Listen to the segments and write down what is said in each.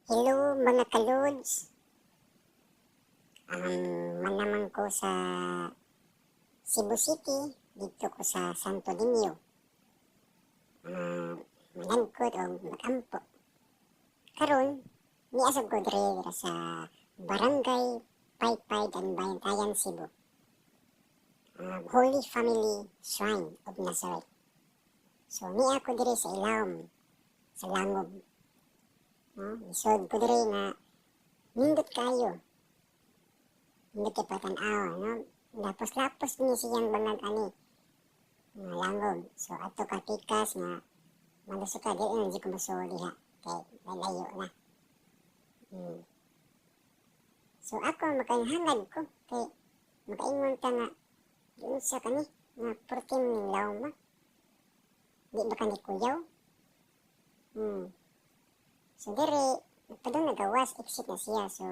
Hello mga kalods. Manaman ko sa Cebu City, dito ko sa Santo Niño. Manangkot o magampo. Karon, niasab ko diri sa Barangay Paypay Daanbantayan, Cebu. Holy Family Shrine of Nazareth. So, niya ko diri sa ilawom, sa langob. Isod ko diri nga nindot kayo. Nindot kay tan-awa, no? Lapos-lapos niya siyang bangag ani nga langob. So ato katikas nga malusok ka dili na di ko masuli ha. Kay lalayo na. So ako makainhalad ko kay makaingon ta nga yun sa kani nga 14 ning lawom ma. Di ba kani kuyaw? So diri padung nagawas exit na siya. So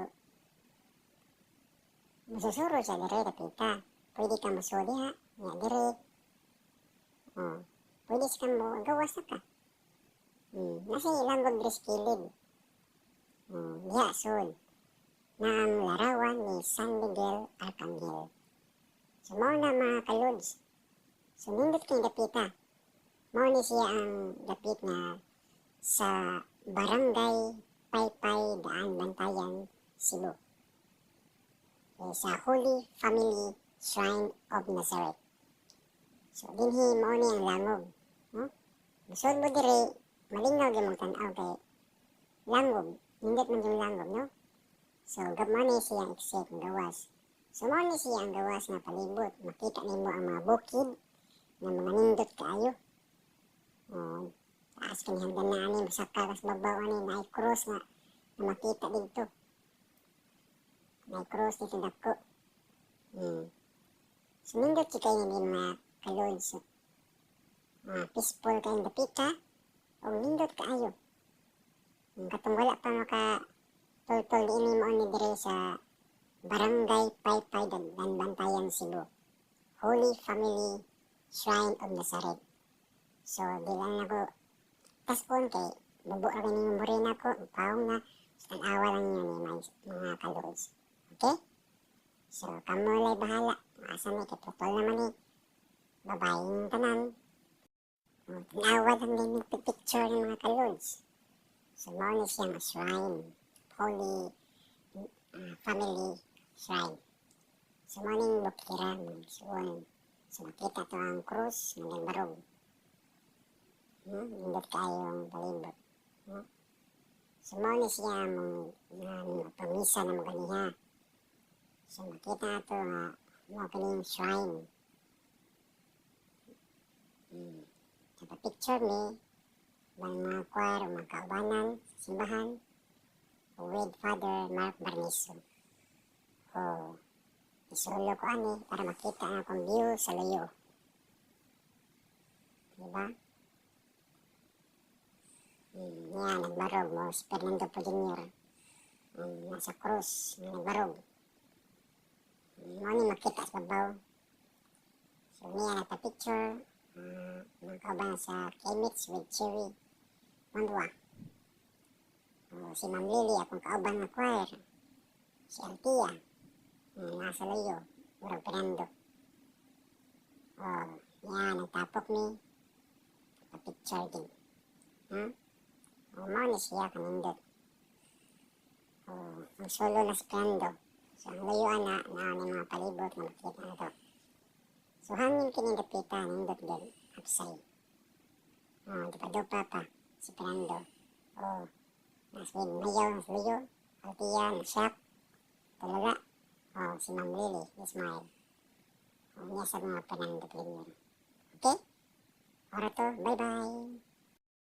masusuro siya diri dapita. Pwede ka masuli ha. Nga diri. Pwede siya mo gawas na ka. Nasa ilang gobres kilid. Diha sol. Na ang larawan ni San Miguel Arcangel. So mao na mga kalods. So nindot kay dapita. Mao ni siya ang dapit na sa Barangay Paypay Daanbantayan, Cebu. Sa Holy Family Shrine of Nazareth. So dinhi mao ni ang langob, no? Busod mo diri, malingaw gyud mong tan-aw kay langob, nindot man yung langob, no? So gamay ni siya exit ng gawas. So mao ni siya ang gawas nga palibot, makita nimo ang mga bukid na mga nindot kaayo. Taas kani hanggang na ani masaka kas babaw ani na cross nga na makita dito. May cross dito dako. So nindot si kayo ni mga kalods. Peaceful kayong dapita o nindot kaayo. Katong wala pa maka tol-tol ini mo ni dire sa Barangay Paypay Daanbantayan, Cebu. Holy Family Shrine of Nazareth. So di lang ako taskon kay bubo ra kini morena ko paong na tan-awa lang yun ni mga kalods. Okay? So kamo lay bahala. Asa may katotol naman ni babaeng tanan. Tan-awa lang din yung picture ng mga kalods. So mao ni siyang shrine. Holy Family Shrine. So mao ning bukira mga suon. So makita to ang cross ng barog. Nindot kayong palibot. So mao ni siya mong pamisa na mo ganiha. So makita ito nga mao kaning shrine. So pa-picture ni mga choir o mga kaubanan sa simbahan with Father Mark Barniso. Isulo ko ani para makita ang akong view sa layo. Diba? Yan, nagbarog mo si Fernando po Jr. Nasa cross, nagbarog. Mao makita sa babaw. So niya nagpa-picture. Mga kauban sa Kemits with Cherry Mandwa. Si Ma'am Lily, akong kauban na choir. Si Altia. Nasa layo. Murag Fernando. Yan, nagtapok ni. Pa-picture din. Mao ni siya kanindot. Ang solo na si Fernando. So ang layuan na ni mga palibot na makita na to. So hangin kinindapita nindot din upside. Dupa-dupa pa si Fernando. Naswin mayaw ng luyo. Altia ng shock. Talaga. Si Ma'am Lily, smile. Niya sa mga Fernando Premier. Okay? Ora to, bye-bye.